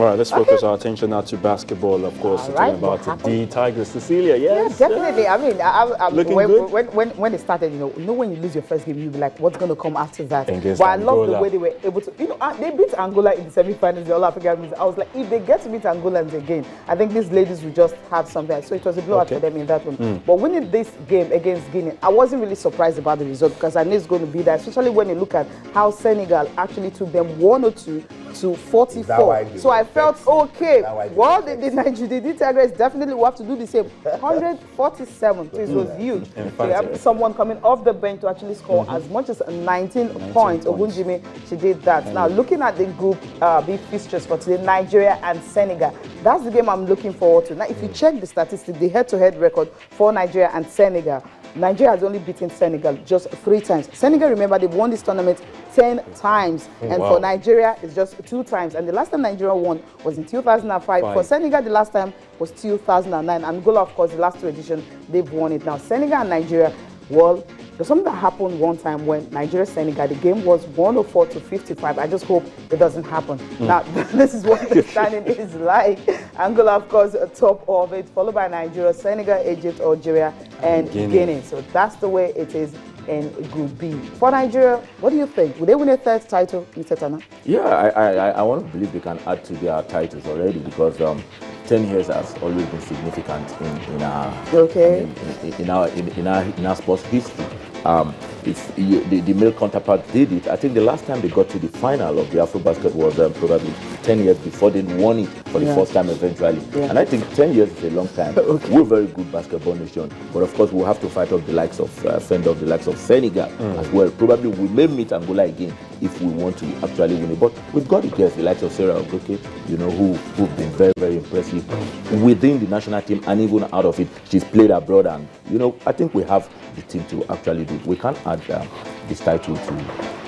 All right, let's focus our attention now to basketball, of course. Talking about the Tigers. Cecilia, yes? Yeah, definitely. I mean, Looking good? when it started, you know when you lose your first game, you'll be like, what's going to come after that? Against But I Angola. love the way they were able to, they beat Angola in the semi-finals, the All-African Games. I was like, if they get to beat Angolans again, I think these ladies will just have something. So it was a blowout for them in that one. But winning this game against Guinea, I wasn't really surprised about the result because I knew it's going to be that, especially when you look at how Senegal actually took them 102 to 44. So I felt okay. Well, the Tigers definitely will have to do the same. 147, so it was huge. So you have someone coming off the bench to actually score as much as 19 points. Ogunjimi, she did that. Now, looking at the Group B fixtures for today, Nigeria and Senegal, that's the game I'm looking forward to. Now, if you check the statistics, the head-to-head record for Nigeria and Senegal, Nigeria has only beaten Senegal just 3 times. Senegal, remember, they've won this tournament 10 times. And for Nigeria, it's just 2 times. And the last time Nigeria won was in 2005. For Senegal, the last time was 2009. Angola, of course, the last 2 editions, they've won it. Now, Senegal and Nigeria, well, there's something that happened one time when Nigeria-Senegal, the game was 104 to 55. I just hope it doesn't happen. Now, this is what the standing is like. Angola, of course, top of it, followed by Nigeria, Senegal, Egypt, Algeria, and Guinea. So that's the way it is in Group B. For Nigeria, what do you think? Will they win a 3rd title, Mr. Tana? Yeah, I want to believe they can add to their titles already because 10 years has always been significant in our sports history. If the male counterpart did it, I think the last time they got to the final of the AfroBasket was probably 10 years before they won it for the first time eventually. And I think 10 years is a long time. We're a very good basketball nation, but of course we'll have to fight off the likes of fend off the likes of Senegal as well. Probably we may meet Angola again if we want to actually win it. But we've got to guess the likes of Sarah Ogoke, who've been very, very impressive within the national team and even out of it. She's played abroad, and I think we have the team to actually do it. We can't add this title to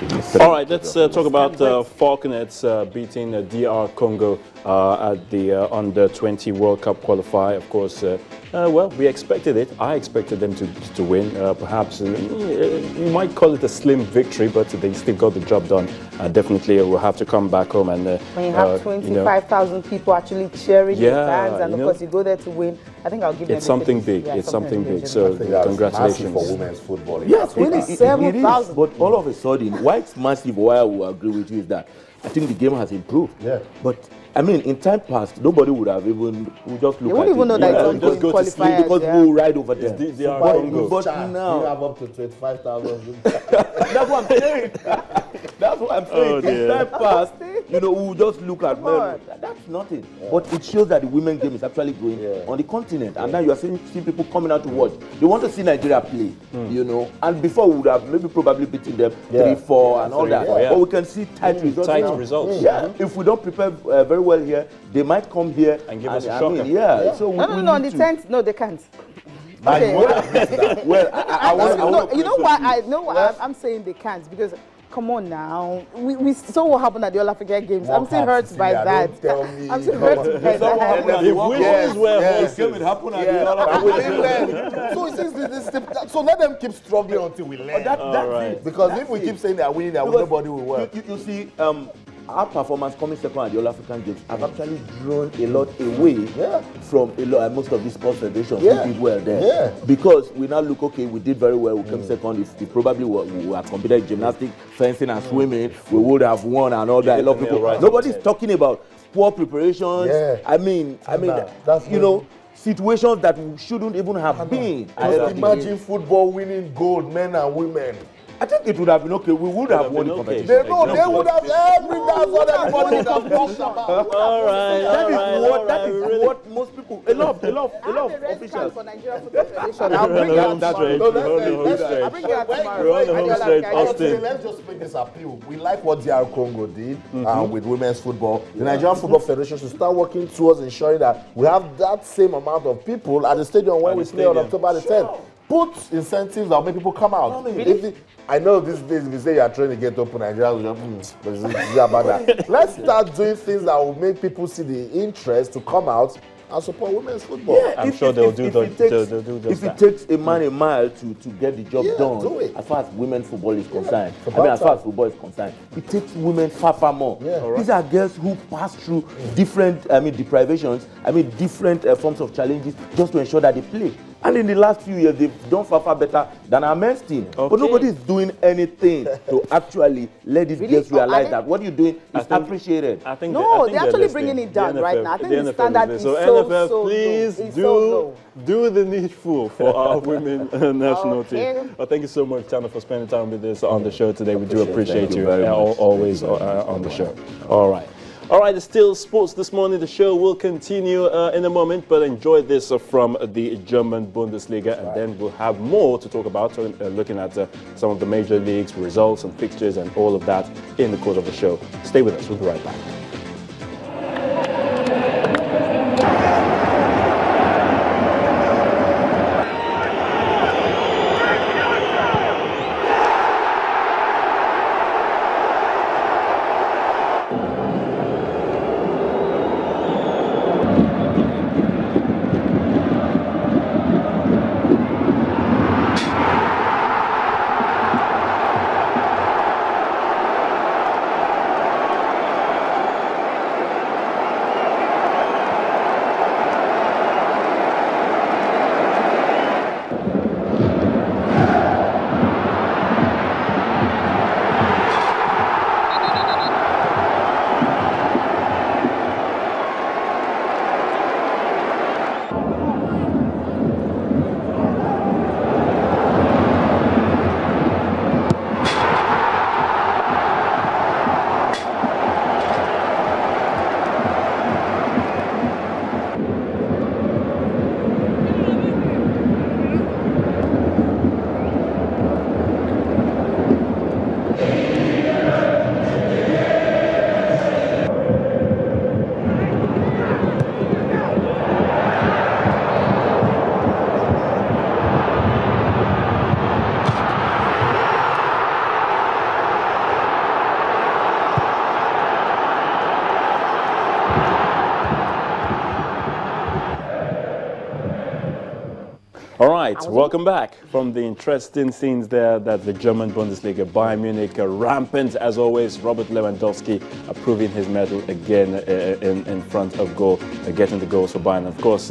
this. All right, let's talk about Falconets beating DR Congo at the Under-20 World Cup qualifier. Of course, well, we expected it. I expected them to win. Perhaps you might call it a slim victory, but they still got the job done. Definitely, we'll have to come back home and when you have 25,000 people actually cheering the fans, and of course you go there to win. I think I'll give them. It's something big. It's something big. So congratulations for women's football. Yes, winning 7,000. But all of a sudden, why it's massive? Why I will agree with you is that I think the game has improved. Yeah. But I mean, in time past, nobody would have even just look you wouldn't even know that it's just go to sleep because we'll ride over there. But now you have up to 25,000. That's what I'm saying. That's what I'm saying. In time past, we'll just look at that's nothing. But it shows that the women's game is actually going on the continent, and now you are seeing people coming out to watch. They want to see Nigeria play, And before we would have maybe probably beaten them 3-4 and all that. But we can see tight results. Tight results. Yeah. If we don't prepare very well here, they might come here and give us a shock. So no, on the 10th, no, they can't. Okay. Well, I'm saying they can't because. Come on now. We saw what happened at the All-African Games. I'm still hurt by that. I'm still hurt by that. It happened at the All-African. So let them keep struggling until we learn. That's it. Because if we keep saying they're winning, nobody will work. You see, our performance coming second at the All-African Games have actually drawn a lot away from most of these sports federations who did well there. Because we now look, okay, we did very well, we came second. If we probably we had competed in gymnastics, fencing and swimming, we would have won and all that. A lot of people. Nobody's talking about poor preparations. I mean, situations that shouldn't even have been. Imagine football winning gold, men and women. I think it would have been okay. We would have won the competition. They would have that's what everybody would have talked about. That is what most people, a lot of officials. For Nigeria Football Federation. I'll bring that tomorrow. Let's just make this appeal. We like what DR Congo did with women's football. The Nigerian Football Federation should start working towards ensuring that we have that same amount of people at the stadium when we play on October the 10th. Put incentives that make people come out. I know these days if you say you are trying to get open Nigeria, but it's about that. Let's start doing things that will make people see the interest to come out and support women's football. Yeah, I'm sure they'll do just If that. it takes a man a mile to get the job done, do it. as far as women's football is concerned, about as far as football is concerned, it takes women far more. Yeah. These are girls who pass through different, deprivations, different forms of challenges just to ensure that they play. And in the last few years, they've done far better than our men's team. Okay. But nobody is doing anything to actually let these girls realize that what you're doing is appreciated. I think they're actually bringing it down right now. I think the standard is so NFL, please do the needful for our women national team. Well, thank you so much, Tana, for spending time with us on the show today. We do appreciate you very much. always on the show. All right. All right, it's still sports this morning. The show will continue in a moment, but enjoy this from the German Bundesliga, and then we'll have more to talk about, looking at some of the major leagues, results and fixtures and all of that in the course of the show. Stay with us. We'll be right back. All right, welcome back from the interesting scenes there that the German Bundesliga. Bayern Munich rampant as always. Robert Lewandowski proving his medal again in front of goal, getting the goals for Bayern. Of course,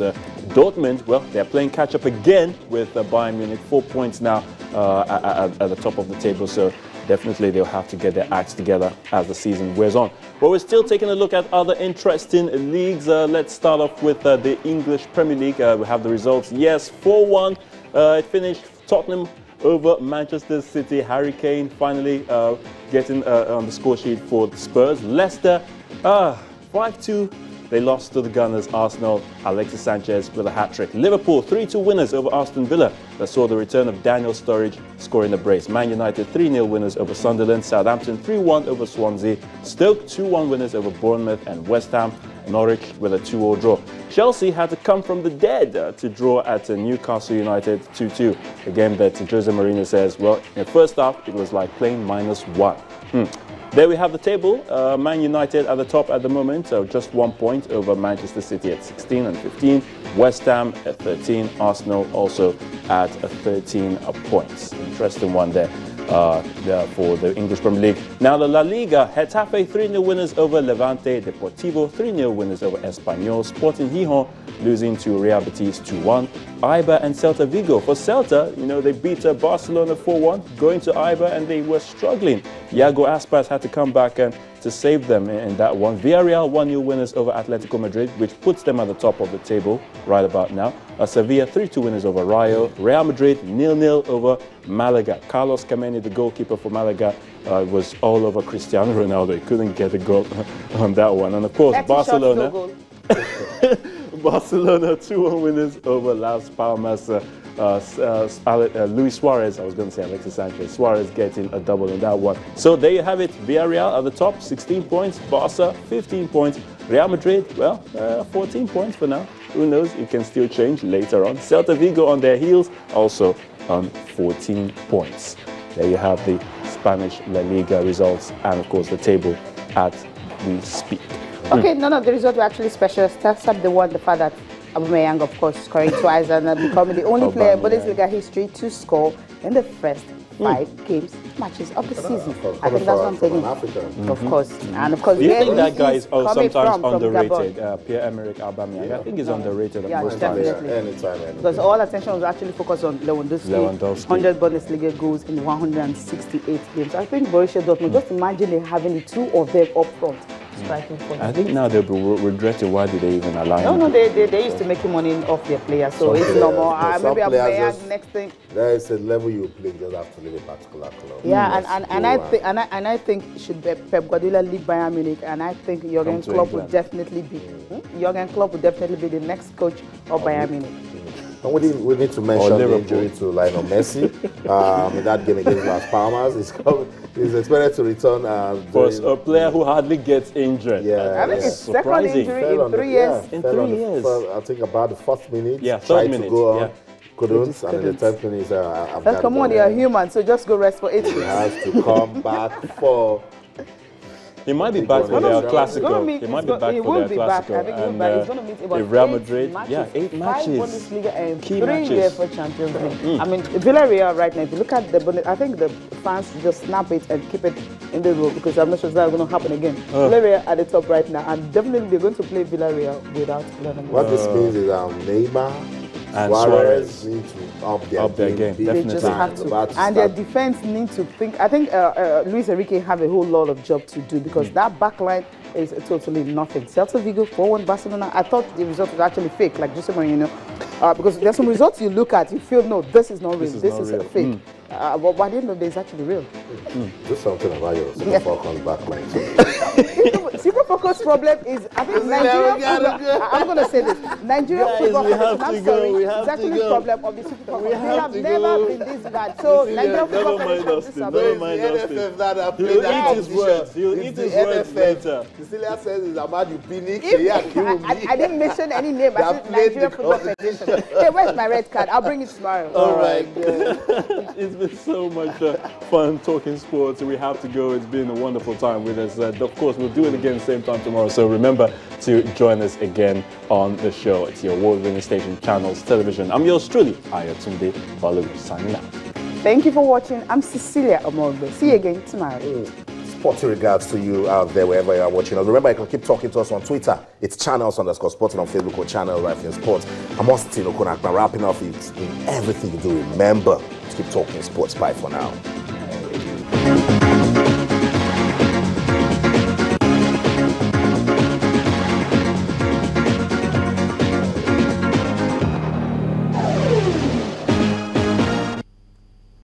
Dortmund, well, they're playing catch up again with Bayern Munich. 4 points now at the top of the table. So definitely they'll have to get their acts together as the season wears on. But we're still taking a look at other interesting leagues. Let's start off with the English Premier League. We have the results. Yes, 4-1. It finished Tottenham over Manchester City. Harry Kane finally getting on the score sheet for Spurs. Leicester, 5-2. They lost to the Gunners. Arsenal, Alexis Sanchez with a hat-trick. Liverpool, 3-2 winners over Aston Villa. That saw the return of Daniel Sturridge scoring the brace. Man United, 3-0 winners over Sunderland. Southampton, 3-1 over Swansea. Stoke, 2-1 winners over Bournemouth. And West Ham, Norwich with a 2-2 draw. Chelsea had to come from the dead to draw at Newcastle United 2-2. A game that Jose Mourinho says, well, in the first half, it was like playing -1. There we have the table. Man United at the top at the moment, just 1 point over Manchester City at 16 and 15. West Ham at 13. Arsenal also at 13 points. Interesting one there for the English Premier League. Now the La Liga, Getafe 3-0 winners over Levante. Deportivo 3-0 winners over Espanyol. Sporting Gijón losing to Real Betis 2-1. Eibar and Celta Vigo. For Celta, you know, they beat Barcelona 4-1, going to Eibar, and they were struggling. Iago Aspas had to come back and to save them in that one. Villarreal 1-0 winners over Atletico Madrid, which puts them at the top of the table right about now. Sevilla 3-2 winners over Rayo. Real Madrid 0-0 over Malaga. Carlos Kameni, the goalkeeper for Malaga, was all over Cristiano Ronaldo. He couldn't get a goal on that one. And of course, Barcelona. Barcelona 2-1 winners over Las Palmas. Luis Suarez, I was going to say Alexis Sanchez. Suarez getting a double in that one. So there you have it. Villarreal at the top, 16 points. Barca, 15 points. Real Madrid, well, 14 points for now. Who knows? It can still change later on. Celta Vigo on their heels, also on 14 points. There you have the Spanish La Liga results and, of course, the table as we speak. Okay, none of the results were actually special, except the fact that Aubameyang, of course, scoring twice and becoming the only player in Bundesliga history to score in the first 5 matches of the season. I think that's what I'm saying. Of course. And of course, do you think that guy is sometimes from underrated? Pierre-Emerick Aubameyang. I think he's underrated. Yeah, definitely. Anytime. Because all attention was actually focused on Lewandowski. 100 Bundesliga goals in 168 games. I think Borussia Dortmund, just imagine having the 2 of them up front. Striking for I think now they'll be regretting why did they even allow him. No, they used to make money off their players, so it's no more. Maybe Aubameyang next thing. There is a level you play, you just have to leave a particular club. Yeah, and I think should Pep Guardiola lead Bayern Munich, and I think Jurgen Klopp will definitely be the next coach of Bayern Munich. And we need to mention the injury to Lionel Messi in that game against Las Palmas. He's expected to return. For a player who hardly gets injured. Yeah, I think it's second injury in 3 years. In 3 years. I think about the 4th minute. Yeah, 3rd minute. To go on. Couldn't, and in the 10th minute, I've got come on, you're human, so just go rest for 8 weeks. He has to come back for. He might be back for their Clasico. He might be back for their Clasico. I think he's going to meet about Real Madrid. 8 matches. Yeah, 8 matches. 5 Bundesliga and Key 3 matches. UEFA Champions League. I mean, Villarreal right now, if you look at the Bundesliga, I think the fans just snap it and keep it in the room because I'm not sure that's going to happen again. Villarreal at the top right now, and definitely they're going to play Villarreal without Lionel Messi. What this means is Neymar and Suarez need to up their game. They just have to. And their defense need to think. I think Luis Enrique have a whole lot of job to do because that back line is totally nothing. Celta Vigo 4-1 Barcelona. I thought the result was actually fake, like Jose Mourinho, because there's some results you look at, you feel, no, this is not real. This is a fake. But by the end of the day, it's actually real. Do something about your Super Falcons back line. Super Falcons problem is, I think Nigerian football, I'm going to say this, Nigerian football, I'm sorry, it's actually a problem of the Super Falcons. They have never been this bad. So Nigerian football federation, He'll eat his words. He'll eat his words later. Cecilia says it's about you pinning. I didn't mention any name. I said Nigerian Football Federation. Hey, where's my red card? I'll bring it tomorrow. All right. It's been so much fun talking sports. We have to go. It's been a wonderful time with us. Of course, we'll do it again same time tomorrow. So remember to join us again on the show. It's your award-winning station, Channels Television. I'm yours truly, Ayotunde Balu, signing out. Thank you for watching. I'm Cecilia Omogbe. See you again tomorrow. Sporty regards to you out there wherever you are watching us. Remember, you can keep talking to us on Twitter. It's channels_sports, and on Facebook or Channel Life in Sports. I'm Austin Okonakma, wrapping up in everything you do. Remember to keep talking sports. Bye for now.